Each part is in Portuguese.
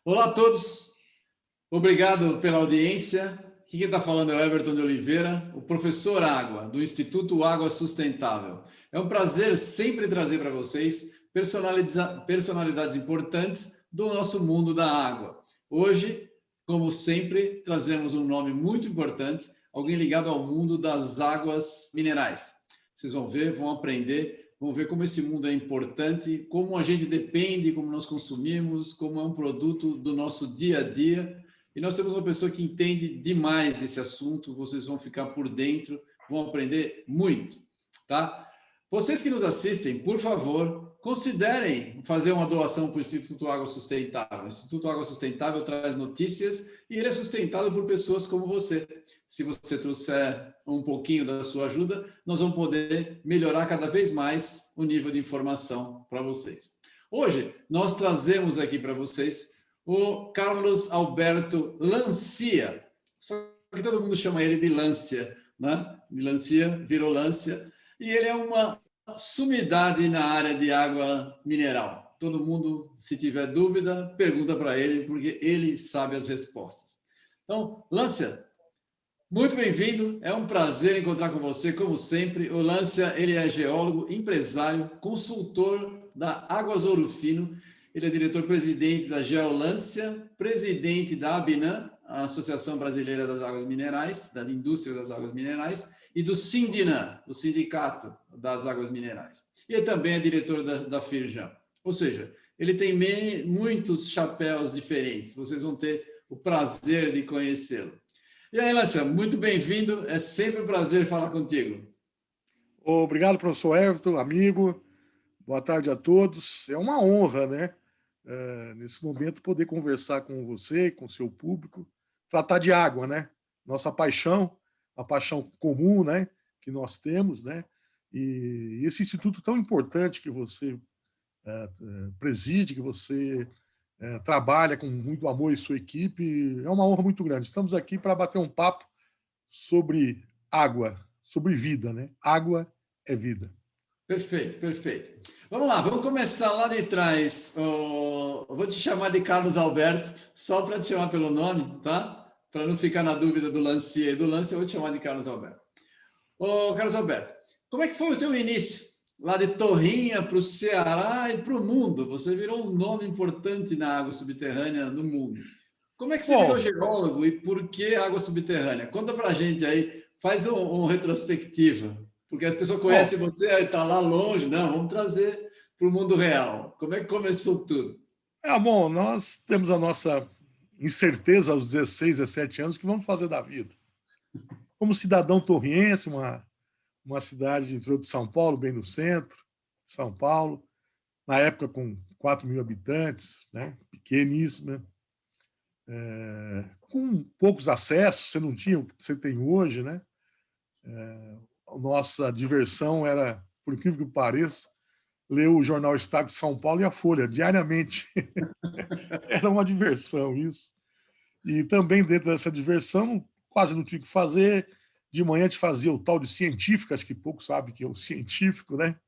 Olá a todos, obrigado pela audiência. Aqui quem está falando é o Everton de Oliveira, o professor Água, do Instituto Água Sustentável. É um prazer sempre trazer para vocês personalidades importantes do nosso mundo da água. Hoje, como sempre, trazemos um nome muito importante, alguém ligado ao mundo das águas minerais. Vocês vão ver, vão aprender. Vamos ver como esse mundo é importante, como a gente depende, como nós consumimos, como é um produto do nosso dia a dia. E nós temos uma pessoa que entende demais desse assunto, vocês vão ficar por dentro, vão aprender muito, tá? Vocês que nos assistem, por favor, considerem fazer uma doação para o Instituto Água Sustentável. O Instituto Água Sustentável traz notícias e ele é sustentado por pessoas como você. Se você trouxer um pouquinho da sua ajuda, nós vamos poder melhorar cada vez mais o nível de informação para vocês. Hoje, nós trazemos aqui para vocês o Carlos Alberto Lancia. Só que todo mundo chama ele de Lancia, né? De Lancia, virou Lancia. E ele é uma sumidade na área de água mineral. Todo mundo, se tiver dúvida, pergunta para ele, porque ele sabe as respostas. Então, Lancia, muito bem-vindo, é um prazer encontrar com você, como sempre. O Lancia, ele é geólogo, empresário, consultor da Águas Ouro Fino, ele é diretor-presidente da Geolância, presidente da ABINAM, a Associação Brasileira das Águas Minerais, da Indústria das Águas Minerais, e do Sindinam, o Sindicato das Águas Minerais. E ele também é diretor da Firjan. Ou seja, ele tem muitos chapéus diferentes, vocês vão ter o prazer de conhecê-lo. E aí, Lancia, muito bem-vindo, é sempre um prazer falar contigo. Obrigado, professor Everton, amigo. Boa tarde a todos. É uma honra, né, nesse momento, poder conversar com você, com o seu público, tratar de água, né? Nossa paixão, a paixão comum, né, que nós temos, né? E esse instituto tão importante que você preside, que você trabalha com muito amor e sua equipe, é uma honra muito grande. Estamos aqui para bater um papo sobre água, sobre vida, né? Água é vida. Perfeito, perfeito. Vamos lá, vamos começar lá de trás. Vou te chamar de Carlos Alberto, só para te chamar pelo nome, tá? Para não ficar na dúvida do Lancia e do Lancia, eu vou te chamar de Carlos Alberto. Carlos Alberto, como é que foi o teu início? Lá de Torrinha para o Ceará e para o mundo. Você virou um nome importante na água subterrânea no mundo. Como é que você virou Bom, geólogo e por que água subterrânea? Conta para a gente aí, faz um retrospectiva, porque as pessoas bom, conhecem você, está lá longe, não, vamos trazer para o mundo real. Como é que começou tudo? bom, nós temos a nossa incerteza aos 16, 17 anos que vamos fazer da vida. Como cidadão torriense, uma cidade do interior de São Paulo, bem no centro de São Paulo, na época com 4 mil habitantes, né, pequeníssima, com poucos acessos, você não tinha o que você tem hoje, né? A nossa diversão era, por incrível que pareça, ler o jornal Estado de São Paulo e a Folha diariamente. Era uma diversão isso. E também dentro dessa diversão, quase não tinha o que fazer. De manhã a gente fazia o tal de científico, acho que pouco sabe que é o científico, né?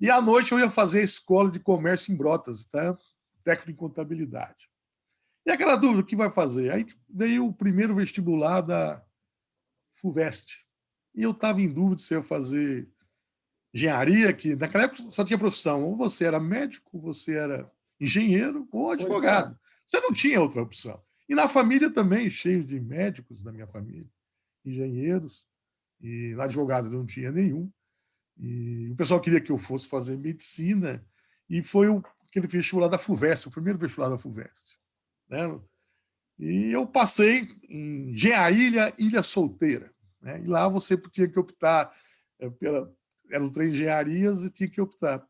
E à noite eu ia fazer a escola de comércio em Brotas, tá? Técnico em contabilidade. E aquela dúvida, o que vai fazer? Aí veio o primeiro vestibular da FUVEST. E eu estava em dúvida se eu ia fazer engenharia, que naquela época só tinha profissão. Ou você era médico, ou você era engenheiro, ou advogado. Você não tinha outra opção. E na família também, cheio de médicos da minha família, engenheiros, e advogado não tinha nenhum. E o pessoal queria que eu fosse fazer medicina, e foi aquele vestibular da FUVEST, o primeiro vestibular da FUVEST. Né? E eu passei em Engenharia Ilha Solteira. Né? E lá você tinha que optar eram 3 engenharias e tinha que optar.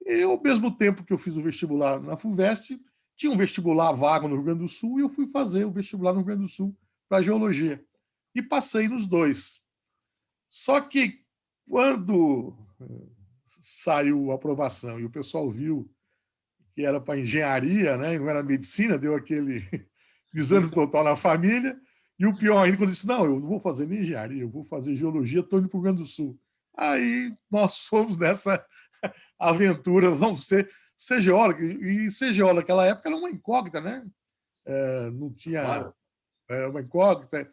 E ao mesmo tempo que eu fiz o vestibular na FUVEST, tinha um vestibular vago no Rio Grande do Sul e eu fui fazer o vestibular no Rio Grande do Sul para geologia. E passei nos dois. Só que quando saiu a aprovação e o pessoal viu que era para engenharia, né, e não era medicina, deu aquele desânimo total na família. E o pior ainda, quando eu disse, não, eu não vou fazer nem engenharia, eu vou fazer geologia, estou indo para o Rio Grande do Sul. Aí nós fomos nessa aventura, vamos ser geólogo. E ser geólogo naquela época era uma incógnita, né? não tinha, Claro. era uma incógnita,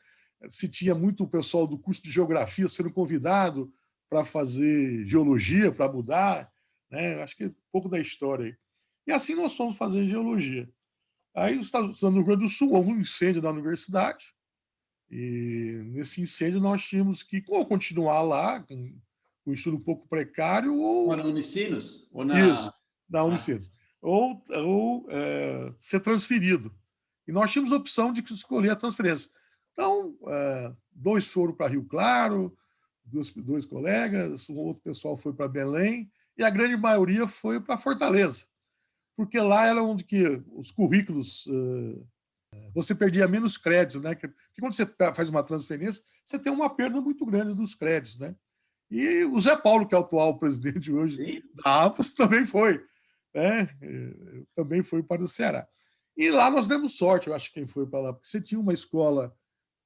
se tinha muito o pessoal do curso de geografia sendo convidado para fazer geologia, para mudar, né? Acho que é um pouco da história aí. E assim nós fomos fazer geologia. Aí, no Rio Grande do Sul, houve um incêndio na universidade, e nesse incêndio nós tínhamos que ou continuar lá, com um estudo um pouco precário, Mas ou no Unicinos? Ou isso, na... na Ah, Unicinos, ou ser transferido. E nós tínhamos a opção de escolher a transferência. Então, dois foram para Rio Claro, dois colegas, o outro pessoal foi para Belém, e a grande maioria foi para Fortaleza, porque lá era onde que os currículos você perdia menos créditos, né? Porque quando você faz uma transferência, você tem uma perda muito grande dos créditos, né? E o Zé Paulo, que é o atual presidente hoje sim. da APAS, também foi, né? Também foi para o Ceará. E lá nós demos sorte, eu acho, quem foi para lá, porque você tinha uma escola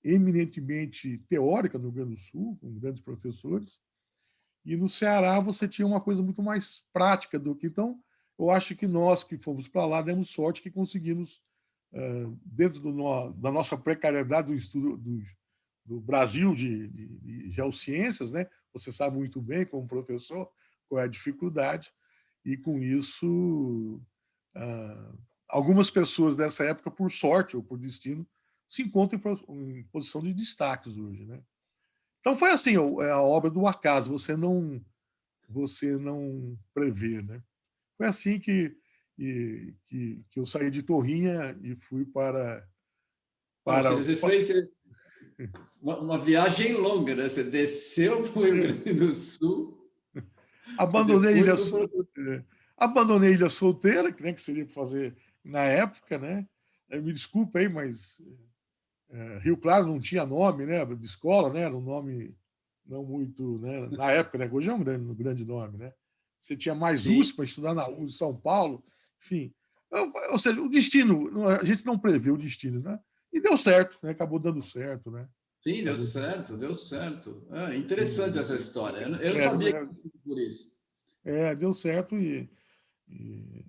eminentemente teórica no Rio Grande do Sul, com grandes professores, e no Ceará você tinha uma coisa muito mais prática do que. Então, eu acho que nós que fomos para lá demos sorte que conseguimos, dentro da nossa precariedade do estudo do Brasil de geociências, né? Você sabe muito bem, como professor, qual é a dificuldade, e com isso, algumas pessoas dessa época, por sorte ou por destino, se encontram em posição de destaques hoje, né? Então foi assim, é a obra do acaso, você não prevê, né? Foi assim que eu saí de Torrinha e fui para Ou para seja, você fez uma viagem longa, né? Você desceu para o Rio Grande do Sul e abandonei depois Ilha, foi para... é, abandonei Ilha Solteira, que seria para fazer na época, né? Me desculpa aí, mas Rio Claro não tinha nome, né? De escola, né? Era um nome não muito, né? Na época, né? Hoje é um grande nome, né? Você tinha mais Sim. USP para estudar na USP de São Paulo, enfim. Ou seja, o destino, a gente não prevê o destino, né? E deu certo, né? Acabou dando certo, né? Sim, deu Acabou dando certo, deu certo. Ah, interessante certo. essa história. Eu não sabia que tinha sido por isso. Deu certo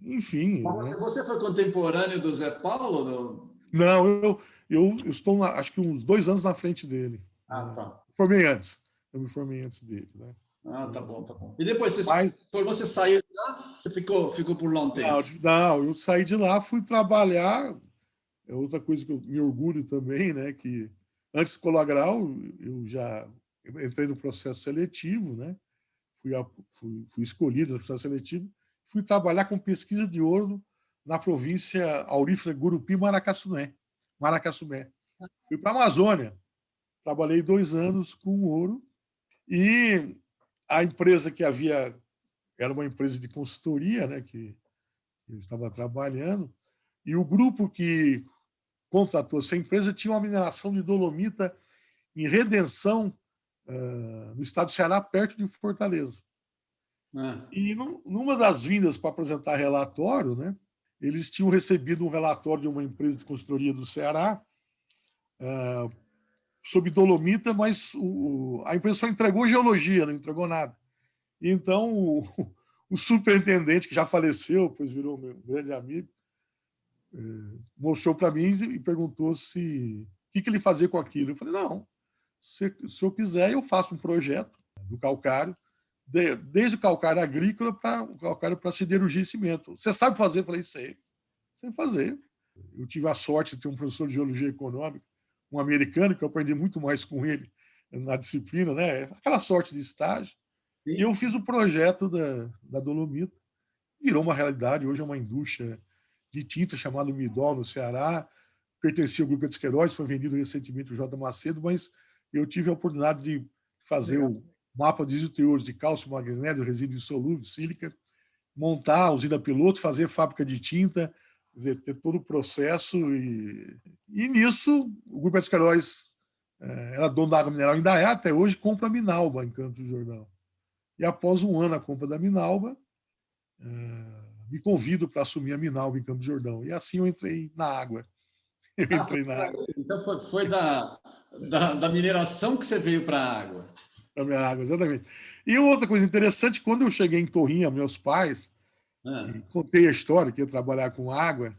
enfim, Mas né? você foi contemporâneo do Zé Paulo? Não, eu estou, acho que uns 2 anos na frente dele. Ah, Né? tá. Formei antes. Eu me formei antes dele, né? Ah, tá bom, tá bom. E depois Mas, você saiu de lá, você ficou por lá um não, tempo. não, eu saí de lá, fui trabalhar. É outra coisa que eu me orgulho também, né? Que antes do Colagral, eu já entrei no processo seletivo, né? Fui, fui escolhido no processo seletivo, fui trabalhar com pesquisa de ouro na província aurífera Gurupi-Maracaçumé. Maracaçumé. Fui para a Amazônia, trabalhei 2 anos com ouro, e a empresa que havia era uma empresa de consultoria, né, que eu estava trabalhando, e o grupo que contratou essa empresa tinha uma mineração de dolomita em Redenção, no estado do Ceará, perto de Fortaleza. Ah, E numa das vindas para apresentar relatório, né, eles tinham recebido um relatório de uma empresa de consultoria do Ceará sobre dolomita, mas a empresa só entregou geologia, não entregou nada. E então o superintendente, que já faleceu, depois virou meu grande amigo, mostrou para mim e perguntou o que ele fazia com aquilo. Eu falei, não, se eu quiser, eu faço um projeto do calcário, desde o calcário agrícola para o calcário para siderurgia e cimento. Você sabe fazer? Eu falei, sei fazer. Eu tive a sorte de ter um professor de geologia econômica, um americano, que eu aprendi muito mais com ele na disciplina, né? Aquela sorte de estágio. E eu sim. fiz o projeto da Dolomita, virou uma realidade. Hoje é uma indústria de tinta chamada Midol, no Ceará. Pertencia ao grupo de Queiroz, foi vendido recentemente ao J. Macedo, mas eu tive a oportunidade de fazer Legal. o mapa de isoteores de cálcio, magnésio, resíduo insolúvel, sílica, montar a usina piloto, fazer fábrica de tinta, quer dizer, ter todo o processo. E nisso, o grupo de Queiroz era dono da água mineral, ainda é até hoje, compra a Minalba em Campos do Jordão. E após um ano a compra da Minalba, me convido para assumir a Minalba em Campos do Jordão. E assim eu entrei na água. Eu Ah, entrei na água, então foi da mineração que você veio para a água. para a minha água, exatamente. E outra coisa interessante, quando eu cheguei em Torrinha, meus pais, Ah, e contei a história que ia trabalhar com água,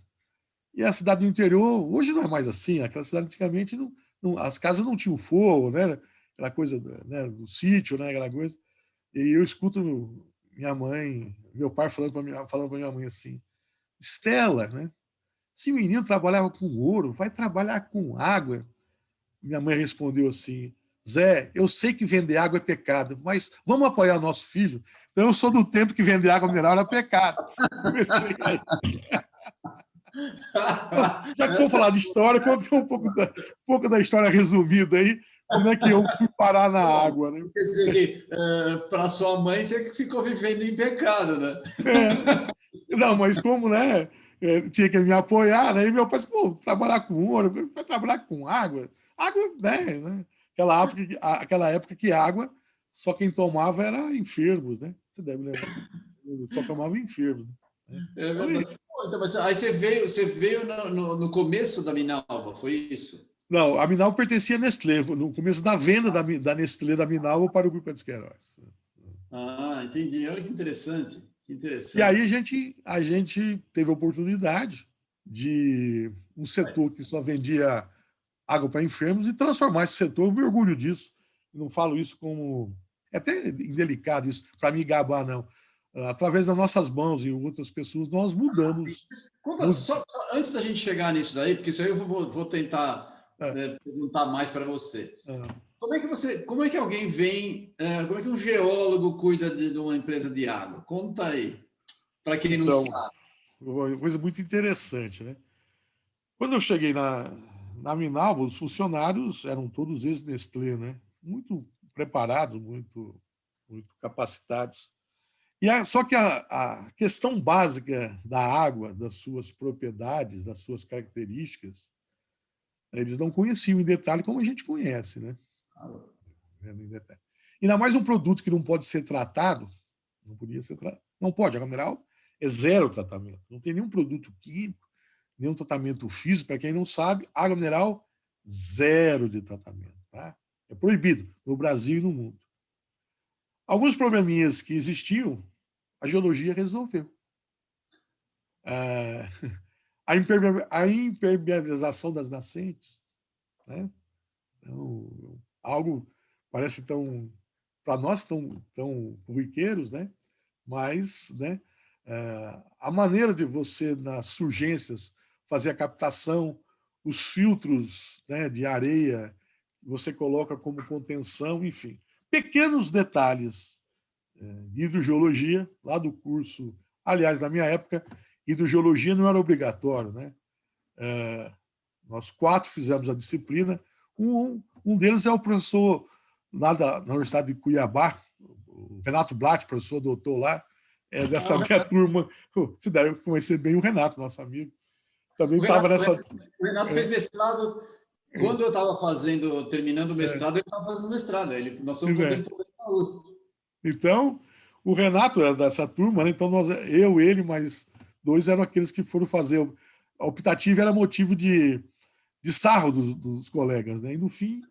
E a cidade do interior, hoje não é mais assim. Aquela cidade antigamente, as casas não tinham forro, né? Aquela coisa, né, do sítio, né? Aquela coisa. E eu escuto minha mãe, meu pai falando para minha mãe assim: Estela, né? Se o menino trabalhava com ouro, vai trabalhar com água. Minha mãe respondeu assim: Zé, eu sei que vender água é pecado, mas vamos apoiar nosso filho? Então eu sou do tempo que vender água mineral era pecado. Comecei aí. Então, já que for Essa, falar de história, conta um pouco da história resumida aí, como é que eu fui parar na bom, água, né? quer dizer que para sua mãe você ficou vivendo em pecado, né? É, não, mas como, né? Tinha que me apoiar, né? E meu pai disse, pô, trabalhar com ouro, vai trabalhar com água. Água, né? Aquela época que água, só quem tomava era enfermos, né? Você deve lembrar. Só tomava enfermos. Né? É Então, verdade. Pô, então, mas aí você veio no começo da Minalva, foi isso? não, a Minalva pertencia à Nestlé, no começo da venda da Nestlé da Minalva para o Grupo de Queiroz. Ah, entendi. Olha que interessante. Que E aí interessante. a gente teve a oportunidade de um setor que só vendia água para enfermos e transformar esse setor. Eu me orgulho disso. Não falo isso como. É até indelicado isso, para me gabar, não. Através das nossas mãos e outras pessoas, nós Assim, mudamos. só antes da gente chegar nisso daí, porque isso aí eu vou tentar É, perguntar mais para você. é. Como é que alguém vem, como é que um geólogo cuida de uma empresa de água? Conta aí, para quem não Então, sabe. uma coisa muito interessante, né? Quando eu cheguei na Minalba, os funcionários eram todos ex-Nestlé, né? Muito preparados, muito capacitados. Só que a questão básica da água, das suas propriedades, das suas características, eles não conheciam em detalhe como a gente conhece, né? Em detalhe. Ainda mais um produto que não pode ser tratado, não podia ser tratado. Não pode, a água mineral é zero tratamento. Não tem nenhum produto químico, nenhum tratamento físico. Para quem não sabe, água mineral, zero de tratamento. Tá? É proibido no Brasil e no mundo. Alguns probleminhas que existiam, a geologia resolveu. Ah, a impermeabilização das nascentes, né? Então, algo parece tão, para nós, tão corriqueiros, né? Mas, né, a maneira de você, nas surgências, fazer a captação, os filtros, né, de areia, você coloca como contenção, enfim. Pequenos detalhes de hidrogeologia, lá do curso, aliás, na minha época, hidrogeologia não era obrigatório, né? Nós 4 fizemos a disciplina, um deles é o professor lá na Universidade de Cuiabá, o Renato Blatt, professor doutor lá, Ah, dessa minha turma. Você deve conhecer bem o Renato, nosso amigo. Também estava nessa. O Renato fez É, mestrado. Quando eu estava terminando o é, mestrado, ele estava fazendo mestrado. Nós somos é. contemporâneos na USP. Então, o Renato era dessa turma, né? Então eu, ele, mais 2 eram aqueles que foram fazer. A optativa era motivo de sarro dos colegas, né? E no fim,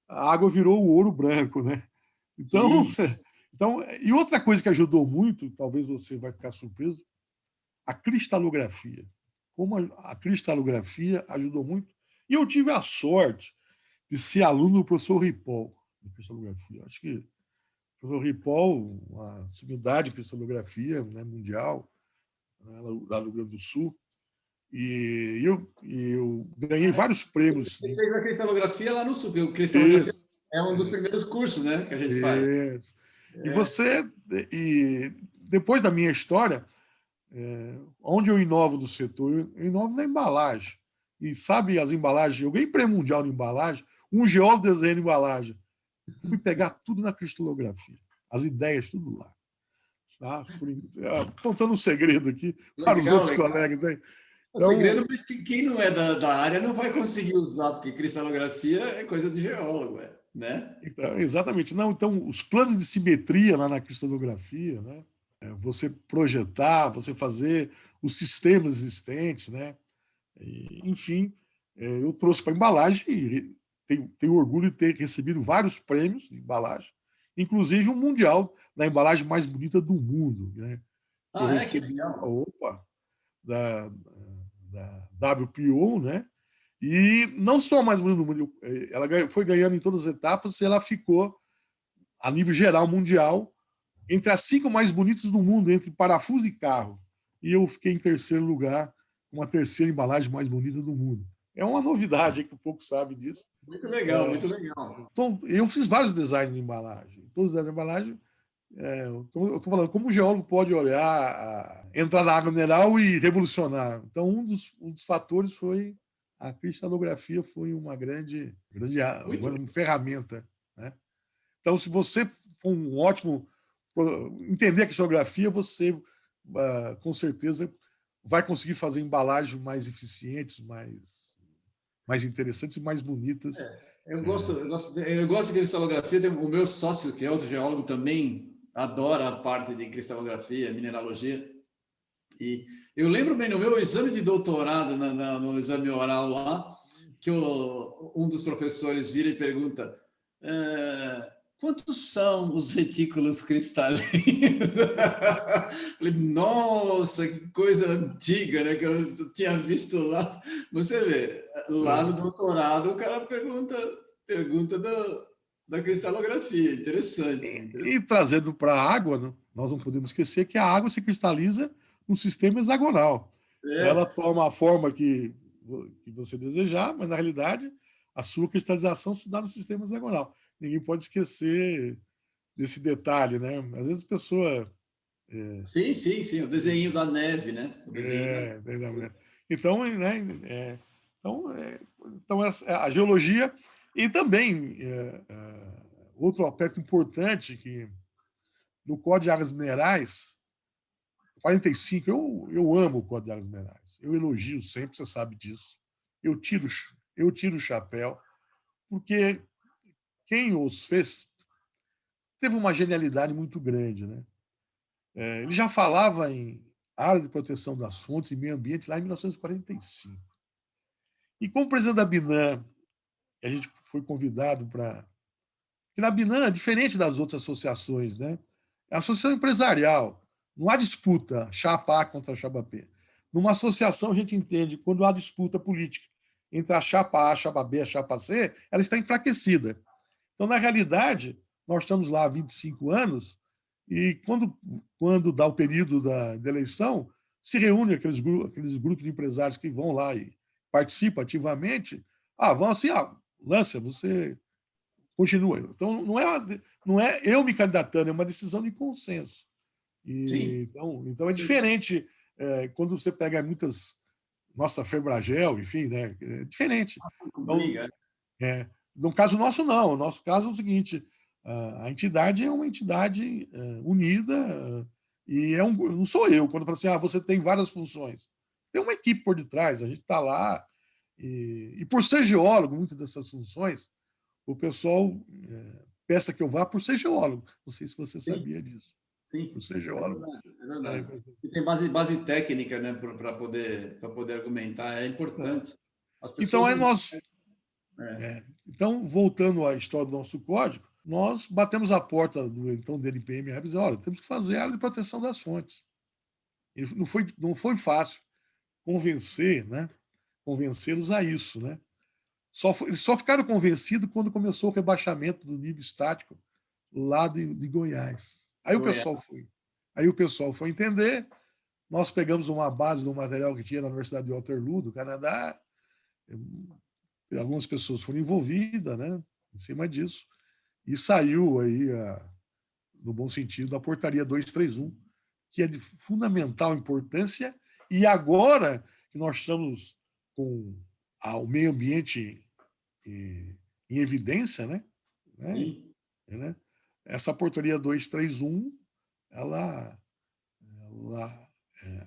a água virou o ouro branco, né? Então, Sim. e outra coisa que ajudou muito, talvez você vai ficar surpreso, a cristalografia. Como a cristalografia ajudou muito. E eu tive a sorte de ser aluno do professor Ripoll, de cristalografia. Acho que o professor Ripoll, uma sumidade de cristalografia, né, mundial, né, lá no Rio Grande do Sul. E eu ganhei vários prêmios. Você fez a cristalografia lá no Sul. Porque cristalografia Isso, é um dos primeiros cursos, né, que a gente faz. isso. E É. você, e depois da minha história, onde eu inovo do setor? Eu inovo na embalagem. E sabe as embalagens? Eu ganhei prêmio mundial de embalagem, um geólogo desenhando embalagem. Fui pegar tudo na cristalografia, as ideias, tudo lá. Tá? Contando um segredo aqui para os Legal, outros legal. colegas aí. O Então, segredo é que quem não é da área não vai conseguir usar, porque cristalografia é coisa de geólogo, né? exatamente. Não, então, os planos de simetria lá na cristalografia, né? Você projetar, você fazer os sistemas existentes, né? Enfim, eu trouxe para a embalagem e tenho orgulho de ter recebido vários prêmios de embalagem, inclusive um mundial da embalagem mais bonita do mundo, né? Eu Ah, é? Que recebi, legal. opa, da, da WPO, né? E não só mais bonita do mundo, ela foi ganhando em todas as etapas e ela ficou, a nível geral, mundial, entre as 5 mais bonitas do mundo, entre parafuso e carro. E eu fiquei em terceiro lugar, com a terceira embalagem mais bonita do mundo. É uma novidade, que pouco sabe disso. Muito legal, muito legal. Então, eu fiz vários designs de embalagem. Todos os designs de embalagem. Eu estou falando como o geólogo pode olhar, entrar na água mineral e revolucionar. Então, um dos fatores foi a cristalografia, foi uma grande uma ferramenta, né? Então, se você for um ótimo entender a cristalografia, você com certeza vai conseguir fazer embalagens mais eficientes, mais interessantes e mais bonitas. Eu gosto de cristalografia. O meu sócio, que é outro geólogo, também adora a parte de cristalografia, mineralogia. E eu lembro bem, no meu exame de doutorado, no exame oral lá, que um dos professores vira e pergunta: quantos são os retículos cristalinos? Falei, nossa, que coisa antiga, né? Que eu tinha visto lá. Você vê, lá no doutorado, o cara pergunta da cristalografia. Interessante. E trazendo para a água, nós não podemos esquecer que a água se cristaliza no sistema hexagonal. Ela toma a forma que você desejar, mas na realidade a sua cristalização se dá no sistema hexagonal. Ninguém pode esquecer desse detalhe, né? Às vezes a pessoa... Sim, o desenho da neve, né? Então, né? Então a geologia e também outro aspecto importante que no Código de Águas Minerais 45, eu amo o Código de Águas Minerais. Eu elogio sempre, você sabe disso. Eu tiro o chapéu, porque quem os fez teve uma genialidade muito grande, né? Ele já falava em área de proteção das fontes e meio ambiente lá em 1945. E como presidente da Binan, a gente foi convidado para... Porque na Binan é diferente das outras associações, né? É a associação empresarial. Não há disputa chapa A contra a chapa B. Numa associação, a gente entende quando há disputa política entre a chapa A, a chapa B, a chapa C, ela está enfraquecida. Então, na realidade, nós estamos lá há 25 anos e quando dá o período da eleição, se reúne aqueles grupos de empresários que vão lá e participam ativamente. Vão assim, Lância, você continua. Então, não é eu me candidatando, é uma decisão de consenso. Então é diferente quando você pega muitas... Nossa, Febragel, enfim, né? É diferente. Então, no caso nosso, não. No nosso caso é o seguinte, a entidade é uma entidade unida e não sou eu. Quando eu falo assim, você tem várias funções. Tem uma equipe por detrás, a gente está lá e por ser geólogo, muitas dessas funções, o pessoal peça que eu vá por ser geólogo. Não sei se você sabia disso. Sim, por ser geólogo. É verdade. E tem base técnica, né, para poder argumentar, é importante. Então, voltando à história do nosso código, nós batemos a porta do então DNPM e dizemos, olha, temos que fazer a área de proteção das fontes. E não foi fácil convencê-los a isso, né? Eles só ficaram convencidos quando começou o rebaixamento do nível estático lá de Goiás. Aí o pessoal foi entender. Nós pegamos uma base do material que tinha na Universidade de Waterloo, do Canadá. Algumas pessoas foram envolvidas, né, em cima disso. E saiu aí, no bom sentido, a portaria 231, que é de fundamental importância. E agora que nós estamos com o meio ambiente em evidência, né? Essa portaria 231, ela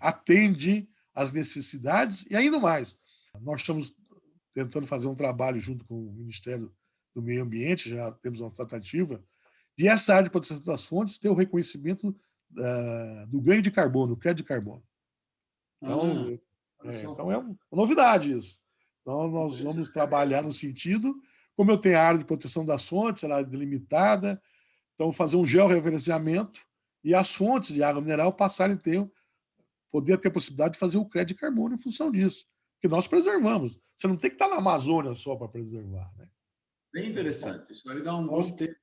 atende às necessidades e ainda mais. Nós estamos tentando fazer um trabalho junto com o Ministério do Meio Ambiente, já temos uma tratativa, de essa área de proteção das fontes ter o reconhecimento do ganho de carbono, o crédito de carbono. Então é uma novidade isso. Então, nós vamos trabalhar no sentido, como eu tenho a área de proteção das fontes, ela é delimitada, então fazer um georreferenciamento e as fontes de água mineral passarem a poder ter a possibilidade de fazer o crédito de carbono em função disso. que nós preservamos. Você não tem que estar na Amazônia só para preservar, né? Bem interessante. Isso vai dar um bom tempo.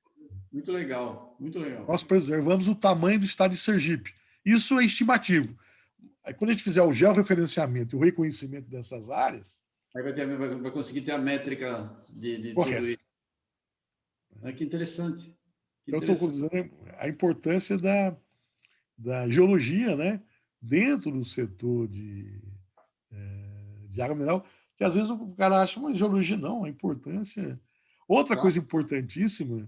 Muito legal, muito legal. Nós preservamos o tamanho do estado de Sergipe. Isso é estimativo. Aí, quando a gente fizer o georreferenciamento e o reconhecimento dessas áreas... Aí vai conseguir ter a métrica de tudo isso. Que interessante. Eu estou dizendo a importância da geologia, né, dentro do setor de água mineral, que às vezes o cara acha, mas geologia não, a importância... Outra coisa importantíssima,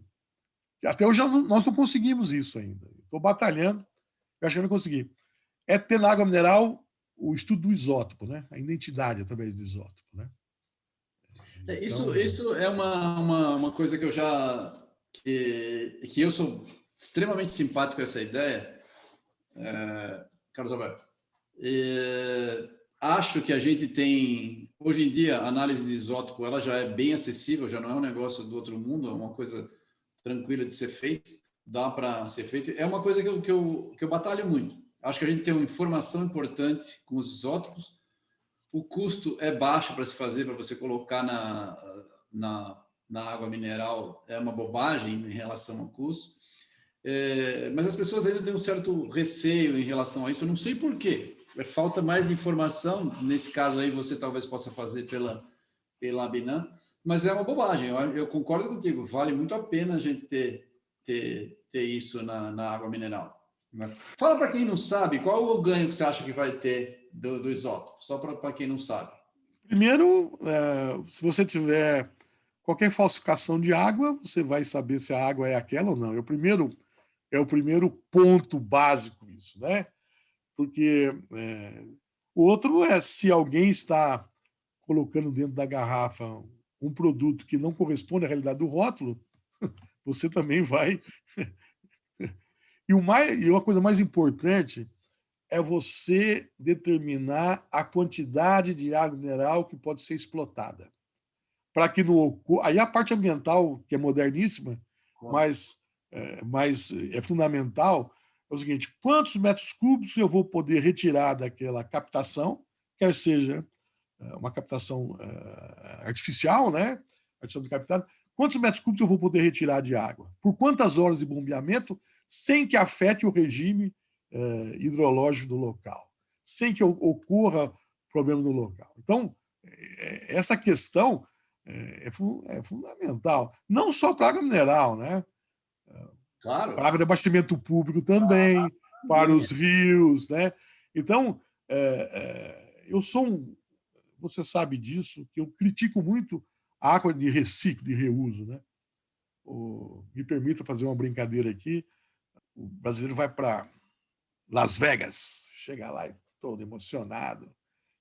que até hoje nós não conseguimos isso ainda. Estou batalhando, eu acho que eu não consegui. É ter na água mineral o estudo do isótopo, né? A identidade através do isótopo, né? Então... Isso é uma coisa que eu já... que eu sou extremamente simpático com essa ideia, Carlos Alberto. Acho que a gente tem... Hoje em dia, a análise de isótopo ela já é bem acessível, já não é um negócio do outro mundo, é uma coisa tranquila de ser feito, dá para ser feito. É uma coisa que eu batalho muito. Acho que a gente tem uma informação importante com os isótopos. O custo é baixo para se fazer, para você colocar na água mineral, é uma bobagem em relação ao custo. Mas as pessoas ainda têm um certo receio em relação a isso. Eu não sei por quê. Falta mais de informação. Nesse caso aí, você talvez possa fazer pela Abinan, mas é uma bobagem. Eu concordo contigo. Vale muito a pena a gente ter isso na água mineral. Fala para quem não sabe, qual o ganho que você acha que vai ter do isótopo? Só para quem não sabe. Primeiro, se você tiver qualquer falsificação de água, você vai saber se a água é aquela ou não. É o primeiro ponto básico isso, né? Porque o outro é se alguém está colocando dentro da garrafa um produto que não corresponde à realidade do rótulo, você também vai... E uma coisa mais importante é você determinar a quantidade de água mineral que pode ser explotada. Para que não ocorra... Aí a parte ambiental, que é moderníssima, mas é fundamental, é o seguinte: quantos metros cúbicos eu vou poder retirar daquela captação, quer seja uma captação artificial, né? Artificial de captado, quantos metros cúbicos eu vou poder retirar de água? Por quantas horas de bombeamento, sem que afete o regime hidrológico do local, sem que ocorra problema no local. Então, essa questão é fundamental, não só para a água mineral, né? Claro. Para a água de abastecimento público também, para os rios, né? Então, eu sou você sabe disso, que eu critico muito a água de reciclo, de reuso, né? Me permita fazer uma brincadeira aqui. O brasileiro vai para Las Vegas, chega lá e todo emocionado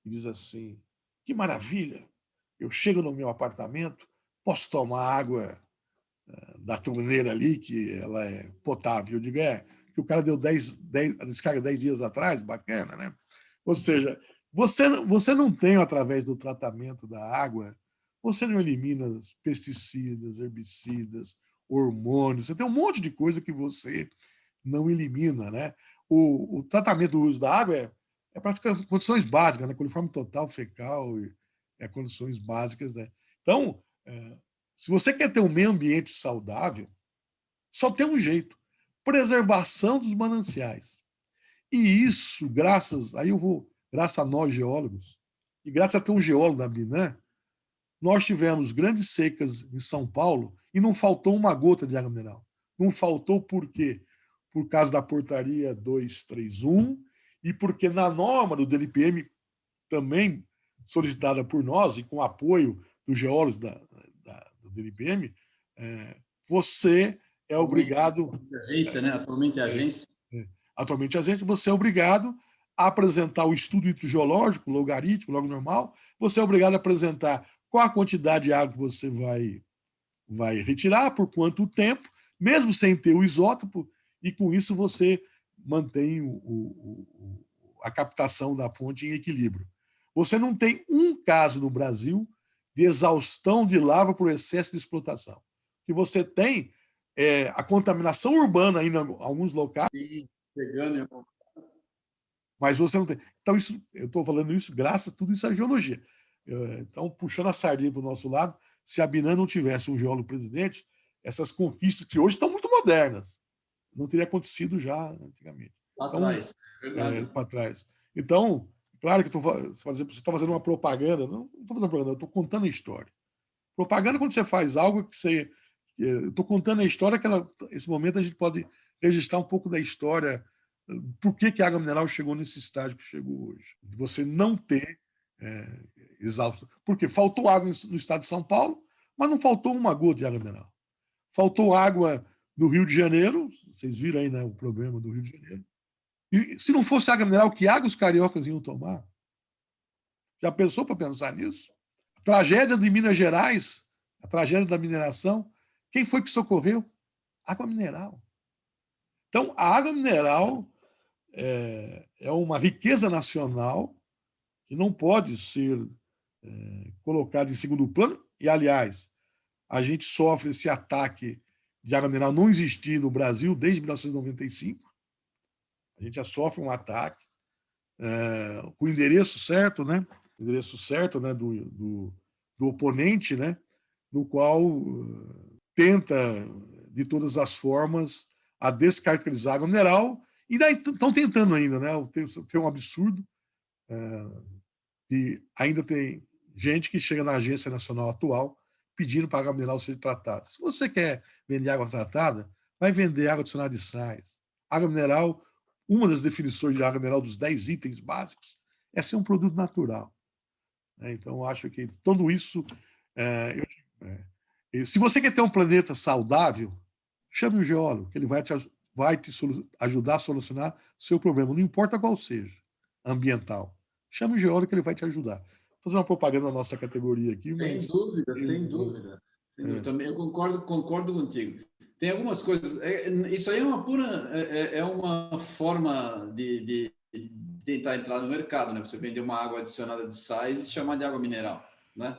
e diz assim: que maravilha, eu chego no meu apartamento, posso tomar água da torneira ali, que ela é potável. Eu digo, que o cara deu a descarga 10 dias atrás, bacana, né? Ou seja, você não tem, através do tratamento da água, você não elimina pesticidas, herbicidas, hormônios, você tem um monte de coisa que você não elimina, né? O tratamento do uso da água é praticamente condições básicas, né? Coliforme total, fecal, condições básicas, né? Então, se você quer ter um meio ambiente saudável, só tem um jeito: preservação dos mananciais. E isso, graças a nós geólogos, e graças a ter um geólogo da Binan, nós tivemos grandes secas em São Paulo e não faltou uma gota de água mineral. Não faltou por quê? Por causa da portaria 231 e porque na norma do DNPM, também solicitada por nós e com apoio dos geólogos do DNPM, você é obrigado... Agência, né? Atualmente é agência. Atualmente, você é obrigado a apresentar o estudo hidrogeológico, logaritmo, log normal, você é obrigado a apresentar qual a quantidade de água que você vai retirar, por quanto tempo, mesmo sem ter o isótopo, e com isso você mantém a captação da fonte em equilíbrio. Você não tem um caso no Brasil de exaustão de lava por excesso de explotação. O que você tem é a contaminação urbana em alguns locais. Sim, pegando. Mas você não tem. Então, isso, eu estou falando isso graças a tudo isso à geologia. Então, puxando a sardinha para o nosso lado, se a Binan não tivesse um geólogo presidente, essas conquistas que hoje estão muito modernas, não teria acontecido já antigamente. Lá Então, atrás, é verdade. para trás. Então, claro que você está fazendo uma propaganda, não estou fazendo propaganda, eu estou contando a história. Propaganda, quando você faz algo que você. Eu estou contando a história, que esse momento a gente pode registrar um pouco da história, por que a água mineral chegou nesse estágio que chegou hoje. De você não ter exausto. Porque faltou água no estado de São Paulo, mas não faltou uma gota de água mineral. Faltou água no Rio de Janeiro, vocês viram aí, né, o problema do Rio de Janeiro. E se não fosse água mineral, que água os cariocas iam tomar? Já pensou para pensar nisso? A tragédia de Minas Gerais, a tragédia da mineração, quem foi que socorreu? Água mineral. Então, a água mineral é uma riqueza nacional que não pode ser colocada em segundo plano. E, aliás, a gente sofre esse ataque de água mineral não existir no Brasil desde 1995. A gente já sofre um ataque com o endereço certo, né? O endereço certo, né? Do oponente, né? No qual tenta, de todas as formas, a descaracterizar a água mineral. E daí estão tentando ainda, né? Tem um absurdo que ainda tem gente que chega na Agência Nacional atual pedindo para a água mineral ser tratada. Se você quer vender água tratada, vai vender água adicionada de sais. Água mineral, uma das definições de água mineral dos 10 itens básicos é ser um produto natural. Então, acho que tudo isso. Se você quer ter um planeta saudável, chame um geólogo, que ele vai te ajudar a solucionar seu problema, não importa qual seja, ambiental. Chame um geólogo que ele vai te ajudar. Vou fazer uma propaganda da nossa categoria aqui, Sem mas. dúvida, sem dúvida. Sem dúvida. Também eu concordo contigo. Tem algumas coisas. Isso aí é uma pura. É uma forma de tentar entrar no mercado, né? Você vender uma água adicionada de sais e chamar de água mineral, né?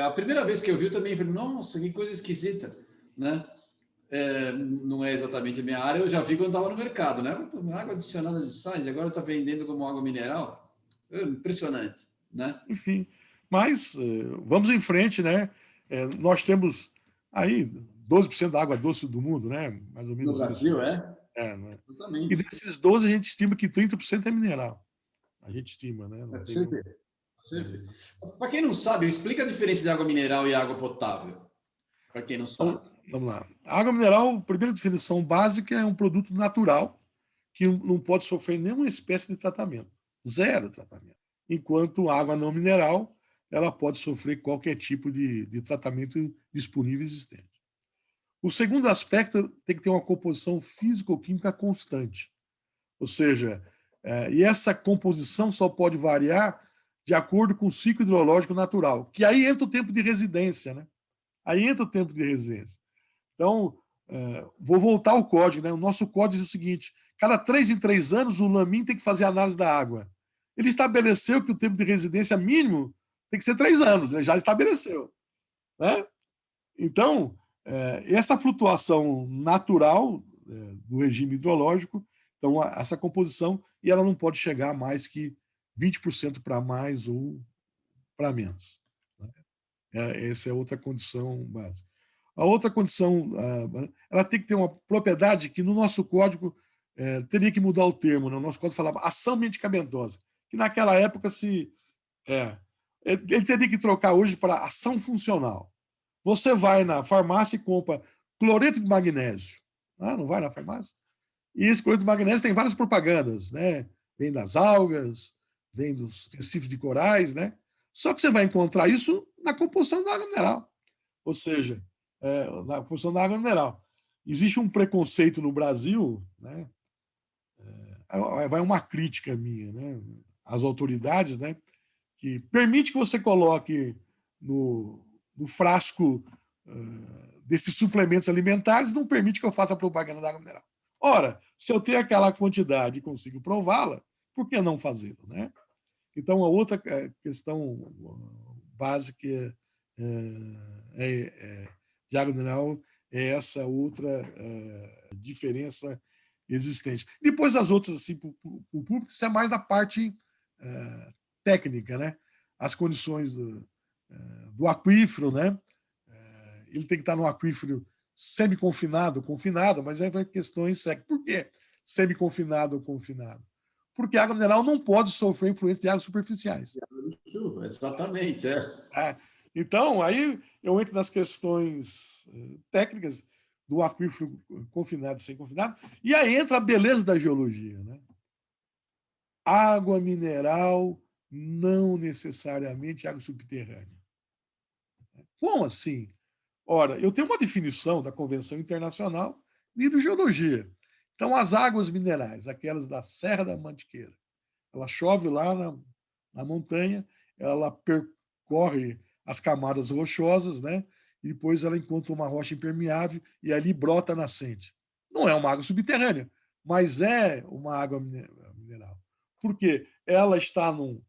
A primeira vez que eu vi, eu também falei, nossa, que coisa esquisita, né? Não é exatamente a minha área, eu já vi quando estava no mercado, né? Água adicionada de sais, e agora está vendendo como água mineral. Impressionante, né? Enfim, mas vamos em frente, né? Nós temos aí 12% da água doce do mundo, né? Mais ou No menos isso. Brasil, é? Né? E Exatamente. desses 12, a gente estima que 30% é mineral. A gente estima, né? Não tem Você vê. Você vê. Para quem não sabe, explica a diferença de água mineral e água potável. Para quem não Vamos, sabe. vamos lá. A água mineral, primeira definição básica, é um produto natural que não pode sofrer nenhuma espécie de tratamento. Zero tratamento. Enquanto a água não mineral, ela pode sofrer qualquer tipo de tratamento disponível e existente. O segundo aspecto tem que ter uma composição físico-química constante. Ou seja, e essa composição só pode variar de acordo com o ciclo hidrológico natural, que aí entra o tempo de residência, né? Aí entra o tempo de residência. Então, vou voltar ao código, né? O nosso código diz o seguinte: cada 3 em 3 anos, o LAMIN tem que fazer análise da água. Ele estabeleceu que o tempo de residência mínimo tem que ser 3 anos, ele já estabeleceu. Né? Então, essa flutuação natural do regime hidrológico, então, essa composição, e ela não pode chegar a mais que 20% para mais ou para menos. Né? Essa é outra condição básica. A outra condição, ela tem que ter uma propriedade que no nosso código teria que mudar o termo. Né? O nosso código falava ação medicamentosa, que naquela época ele teria que trocar hoje para ação funcional. Você vai na farmácia e compra cloreto de magnésio. Não vai na farmácia? E esse cloreto de magnésio tem várias propagandas, né? Vem das algas, vem dos recifes de corais, né? Só que você vai encontrar isso na composição da água mineral. Ou seja, na composição da água mineral. Existe um preconceito no Brasil, né? Vai uma crítica minha, né? Às autoridades, né? Que permite que você coloque no frasco desses suplementos alimentares, não permite que eu faça propaganda da água mineral. Ora, se eu tenho aquela quantidade e consigo prová-la, por que não fazê-lo, né? Então, a outra questão básica de água mineral é essa outra diferença existente. Depois as outras, assim, para o público, isso é mais da parte técnica, né? As condições do aquífero, né? Ele tem que estar no aquífero semi-confinado, confinado, mas aí vai questões técnicas. Por quê semi-confinado ou confinado? Porque a água mineral não pode sofrer influência de águas superficiais. Exatamente, é. Então, aí eu entro nas questões técnicas do aquífero confinado e sem confinado, e aí entra a beleza da geologia, né? Água mineral não necessariamente água subterrânea. Como assim? Ora, eu tenho uma definição da Convenção Internacional de Hidrogeologia. Então, as águas minerais, aquelas da Serra da Mantiqueira, ela chove lá na montanha, ela percorre as camadas rochosas, né? E depois ela encontra uma rocha impermeável e ali brota a nascente. Não é uma água subterrânea, mas é uma água mineral. Por quê? Ela está num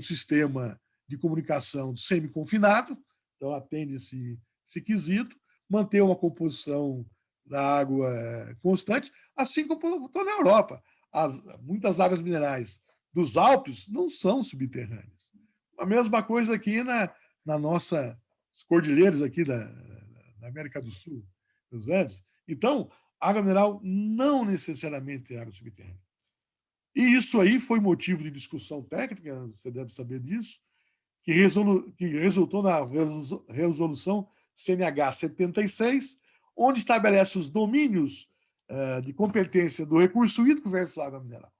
sistema de comunicação semi-confinado, então atende esse quesito, manter uma composição da água constante, assim como estou na Europa. Muitas águas minerais dos Alpes não são subterrâneas. A mesma coisa aqui na nossa cordilheiras aqui da América do Sul, dos Andes. Então, água mineral não necessariamente é água subterrânea. E isso aí foi motivo de discussão técnica, você deve saber disso, que resultou na resolução CNH 76, onde estabelece os domínios de competência do recurso hídrico versus água mineral.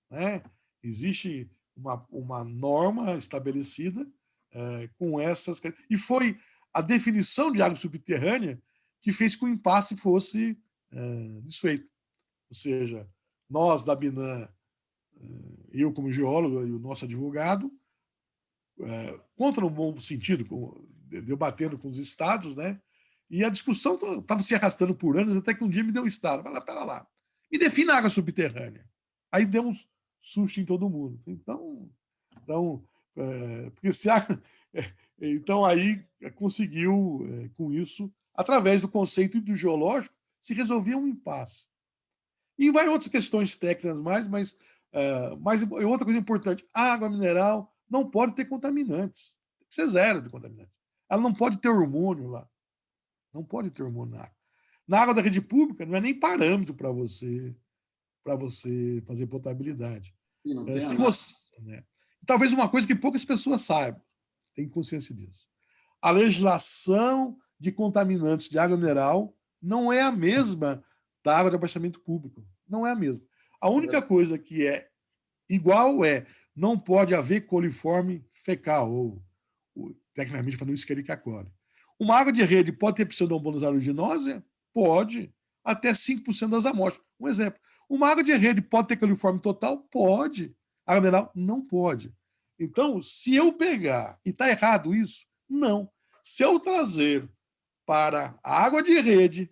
Né? Existe uma norma estabelecida com essas... E foi a definição de água subterrânea que fez que o impasse fosse desfeito. Ou seja, nós da BINAM, eu como geólogo e o nosso advogado, contra um bom sentido, debatendo com os estados, né? E a discussão estava se arrastando por anos, até que um dia me deu um estado. Falei, pera lá, me defina a água subterrânea. Aí deu um susto em todo mundo. Então porque se então aí conseguiu, com isso, através do conceito hidrogeológico, se resolver um impasse. E vai outras questões técnicas mas outra coisa importante, a água mineral não pode ter contaminantes. Tem que ser zero de contaminantes. Ela não pode ter hormônio lá. Não pode ter hormônio na água. Na água da rede pública não é nem parâmetro para você fazer potabilidade. Se você, né? Talvez uma coisa que poucas pessoas saibam, tem consciência disso. A legislação de contaminantes de água mineral não é a mesma da água de abastecimento público. Não é a mesma. A única coisa que é igual não pode haver coliforme fecal, ou tecnicamente falando, Escherichia coli. Uma água de rede pode ter pseudomonas aeruginosa? Pode. Até 5% das amostras. Um exemplo. Uma água de rede pode ter coliforme total? Pode. Água mineral? Não pode. Então, se eu pegar, e está errado isso? Não. Se eu trazer para a água de rede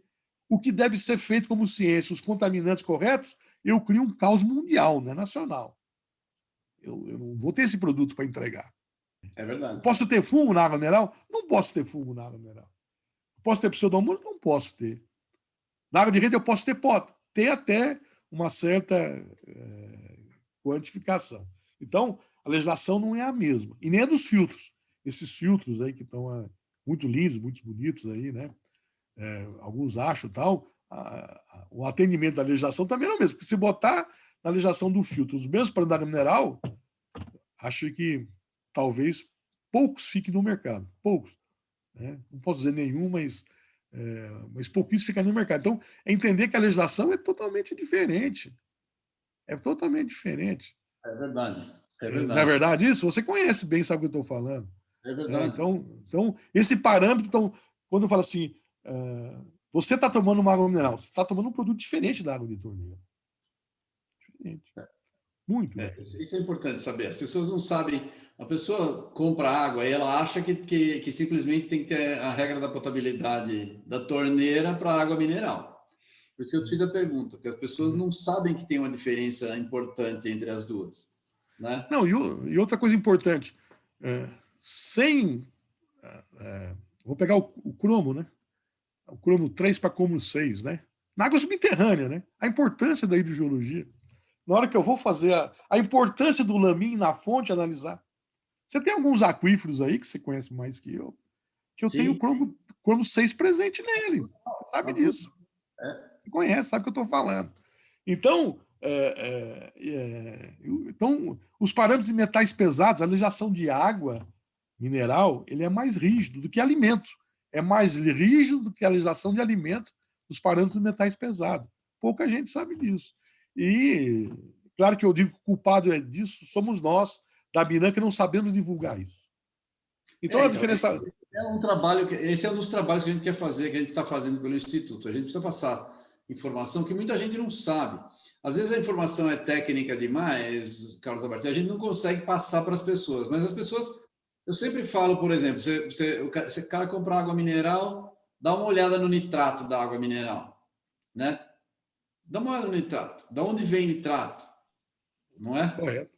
o que deve ser feito como ciência, os contaminantes corretos, eu crio um caos mundial, não é nacional. Eu não vou ter esse produto para entregar. É verdade. Eu posso ter fungo na água mineral? Não posso ter fungo na água mineral. Posso ter pseudomonas? Não posso ter. Na água de rede eu posso ter pó. Ter até uma certa quantificação. Então, a legislação não é a mesma. E nem a dos filtros. Esses filtros aí que estão muito lindos, muito bonitos aí, né? Alguns acham tal. O atendimento da legislação também não é o mesmo. Porque se botar na legislação do filtro os mesmos para água mineral, acho que talvez poucos fiquem no mercado. Poucos. Né? Não posso dizer nenhum, mas pouquíssimos ficam no mercado. Então, é entender que a legislação é totalmente diferente. É totalmente diferente. É verdade. É verdade. verdade. Não é verdade isso? Você conhece bem, sabe o que eu estou falando. É verdade. Então, esse parâmetro, quando eu falo assim, você está tomando uma água mineral, você está tomando um produto diferente da água de torneira. Diferente. Muito diferente. Isso é importante saber. As pessoas não sabem. A pessoa compra água e ela acha que simplesmente tem que ter a regra da potabilidade da torneira para a água mineral. Por isso que eu te fiz a pergunta, porque as pessoas não sabem que tem uma diferença importante entre as duas. Né? Não, e outra coisa importante, vou pegar o cromo, né? O cromo 3 para cromo 6, né? na água subterrânea, né? A importância da hidrogeologia. Na hora que eu vou fazer a importância do lamin na fonte, analisar. Você tem alguns aquíferos aí, que você conhece mais que eu tenho Sim, cromo 6 presente nele. Você sabe natural. disso. É. Você conhece, sabe o que eu estou falando. Então, então, os parâmetros de metais pesados, a legislação de água mineral, ele é mais rígido do que alimento. É mais rígido do que a legislação de alimento dos parâmetros de metais pesados. Pouca gente sabe disso. E, claro que eu digo que o culpado disso somos nós, da Binan, que não sabemos divulgar isso. Então, a Então, diferença. esse é um dos trabalhos que a gente quer fazer, que a gente está fazendo pelo Instituto. A gente precisa passar informação que muita gente não sabe. Às vezes a informação é técnica demais, Carlos Alberto, e a gente não consegue passar para as pessoas. Mas as pessoas, eu sempre falo, por exemplo, o cara comprar água mineral, dá uma olhada no nitrato da água mineral, né? Dá uma olhada no nitrato. Da onde vem nitrato? Não é? Correto.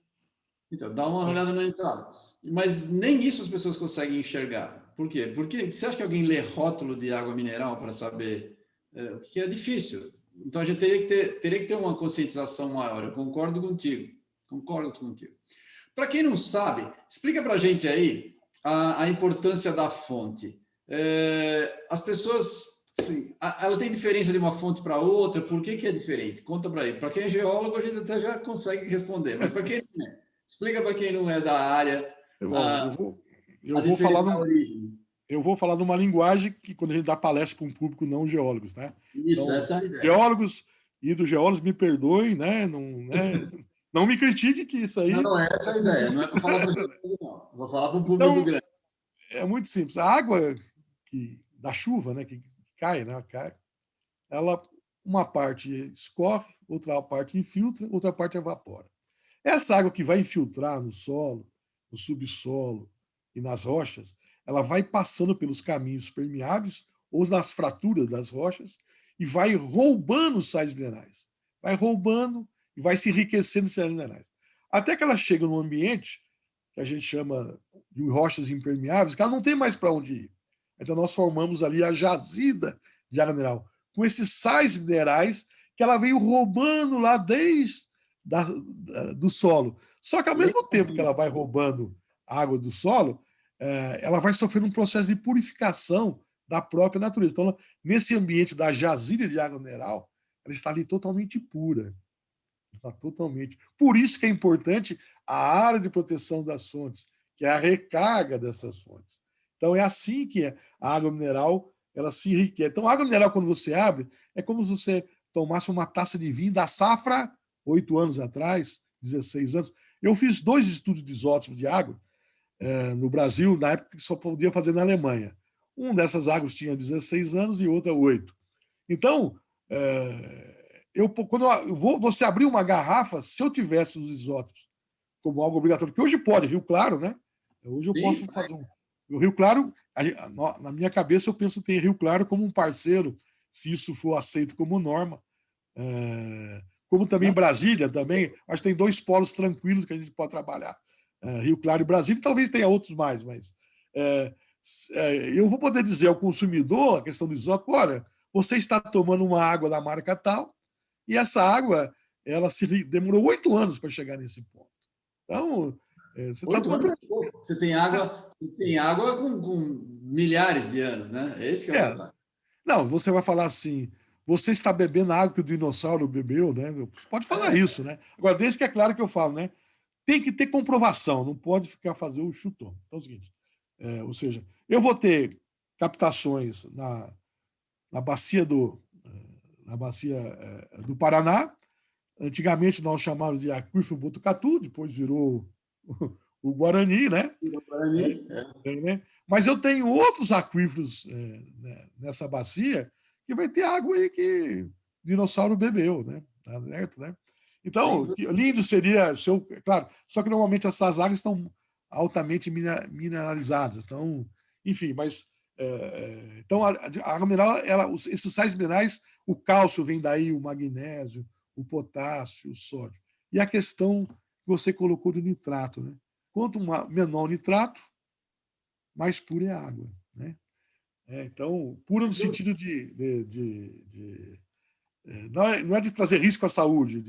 Então, dá uma olhada no nitrato. Mas nem isso as pessoas conseguem enxergar. Por quê? Porque você acha que alguém lê rótulo de água mineral para saber o que é difícil? Então a gente teria que ter uma conscientização maior. Eu concordo contigo. Concordo contigo. Para quem não sabe, explica para a gente aí a importância da fonte. As pessoas, assim, ela tem diferença de uma fonte para outra? Por que é diferente? Conta para aí. Para quem é geólogo, a gente até já consegue responder, mas para quem não é, explica para quem não é da área Bom, a, eu a vou falar diferença da num, origem. eu vou falar numa linguagem que quando a gente dá palestra para um público não geólogos, né? Isso, Então, essa é a ideia. geólogos e dos geólogos me perdoem, não me critique que isso aí Não, é essa é a para um ideia. Não público. é para falar para o geólogo, não. Vou falar para um público Então, grande. é muito simples. A água da chuva, né, que cai, né, ela uma parte escorre, outra parte infiltra, outra parte evapora. Essa água que vai infiltrar no solo, no subsolo e nas rochas, ela vai passando pelos caminhos permeáveis ou nas fraturas das rochas e vai roubando os sais minerais. Vai roubando e vai se enriquecendo de sais minerais. Até que ela chega num ambiente que a gente chama de rochas impermeáveis, que ela não tem mais para onde ir. Então nós formamos ali a jazida de água mineral, com esses sais minerais que ela veio roubando lá desde do solo. Só que ao mesmo tempo que ela vai roubando água do solo, ela vai sofrendo um processo de purificação da própria natureza. Então, nesse ambiente da jazida de água mineral, ela está ali totalmente pura. Está totalmente. Por isso que é importante a área de proteção das fontes, que é a recarga dessas fontes. Então, é assim que a água mineral ela se enriquece. Então, a água mineral, quando você abre, é como se você tomasse uma taça de vinho da safra 8 anos atrás, 16 anos. Eu fiz 2 estudos de isótopos de água no Brasil, na época que só podia fazer na Alemanha. Um dessas águas tinha 16 anos e outra 8. Então, quando você abrir uma garrafa, se eu tivesse os isótopos como algo obrigatório, que hoje pode, Rio Claro, né? Hoje eu Sim, posso fazer um. O Rio Claro, na minha cabeça, eu penso que tem Rio Claro como um parceiro, se isso for aceito como norma. Como também não, Brasília, também, acho que tem 2 polos tranquilos que a gente pode trabalhar. Rio Claro e Brasília, talvez tenha outros mais, mas eu vou poder dizer ao consumidor, a questão do isótopo, olha, você está tomando uma água da marca tal, e essa água ela demorou 8 anos para chegar nesse ponto. Então, você está 8 anos tomando. é pouco. Você tem água com milhares de anos, né? Esse que é o É, detalhe. não, você vai falar assim, você está bebendo a água que o dinossauro bebeu, né? Pode falar É, isso, né? Agora, desde que é claro que eu falo, né? Tem que ter comprovação, não pode ficar fazer o chutão. Então é o seguinte, ou seja, eu vou ter captações na bacia do Paraná. Antigamente nós chamávamos de aquífero Botucatu, depois virou o Guarani, né? Guarani, Né? Mas eu tenho outros aquíferos nessa bacia que vai ter água aí que o dinossauro bebeu, né? Tá certo, né? sem Então, dúvida. lindo seria, claro, só que normalmente essas águas estão altamente mineralizadas, então, enfim, mas então a água mineral, esses sais minerais, o cálcio vem daí, o magnésio, o potássio, o sódio. E a questão que você colocou do nitrato, né? Quanto menor o nitrato, mais pura é a água, né? Então, pura no sentido não é de trazer risco à saúde,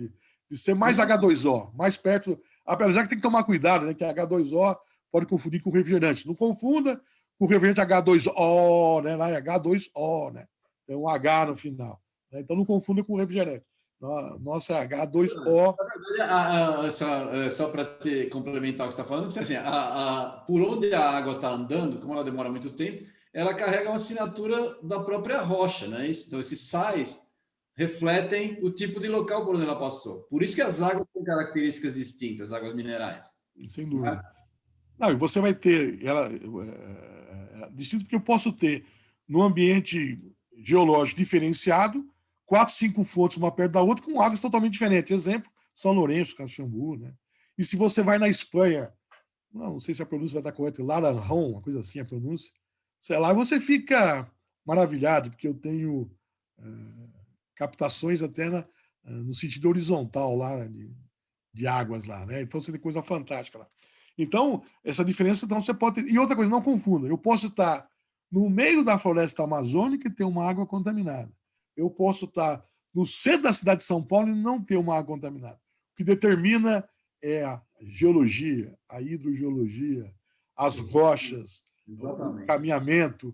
de ser mais H2O, mais perto, apesar que tem que tomar cuidado, né, que H2O pode confundir com refrigerante. Não confunda com o refrigerante H2O, né, lá é H2O, né, tem um H no final. Né, então não confunda com o refrigerante. Nossa é H2O. Só para complementar o que você está falando, assim, por onde a água está andando, como ela demora muito tempo, ela carrega uma assinatura da própria rocha, né? Então, esses sais refletem o tipo de local por onde ela passou. Por isso que as águas têm características distintas, águas minerais. Sem dúvida. Não, e você vai ter ela distinto, porque eu posso ter no ambiente geológico diferenciado 4, 5 fontes uma perto da outra com águas totalmente diferentes. Exemplo, São Lourenço, Caxambu, né? E se você vai na Espanha, não sei se a pronúncia vai estar correta, Laranjão, uma coisa assim a pronúncia, sei lá, você fica maravilhado, porque eu tenho captações até no sentido horizontal lá de águas lá, né? Então você tem coisa fantástica lá. Então, essa diferença, então, você pode ter. E outra coisa, não confunda, eu posso estar no meio da floresta amazônica e ter uma água contaminada. Eu posso estar no centro da cidade de São Paulo e não ter uma água contaminada. O que determina é a geologia, a hidrogeologia, as rochas, o caminhamento,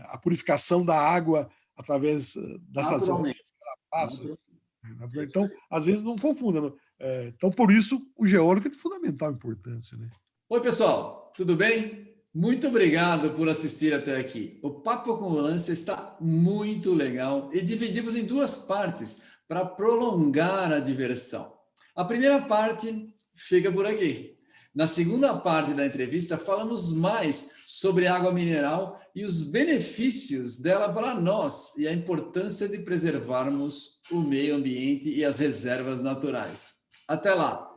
a purificação da água através dessas rochas que ela passa. Então, às vezes, não confunda. Então, por isso, o geólogo é de fundamental importância. Né? Oi, pessoal, tudo bem? Muito obrigado por assistir até aqui. O Papo com Volância está muito legal e dividimos em duas partes para prolongar a diversão. A primeira parte fica por aqui. Na segunda parte da entrevista, falamos mais sobre água mineral e os benefícios dela para nós e a importância de preservarmos o meio ambiente e as reservas naturais. Até lá!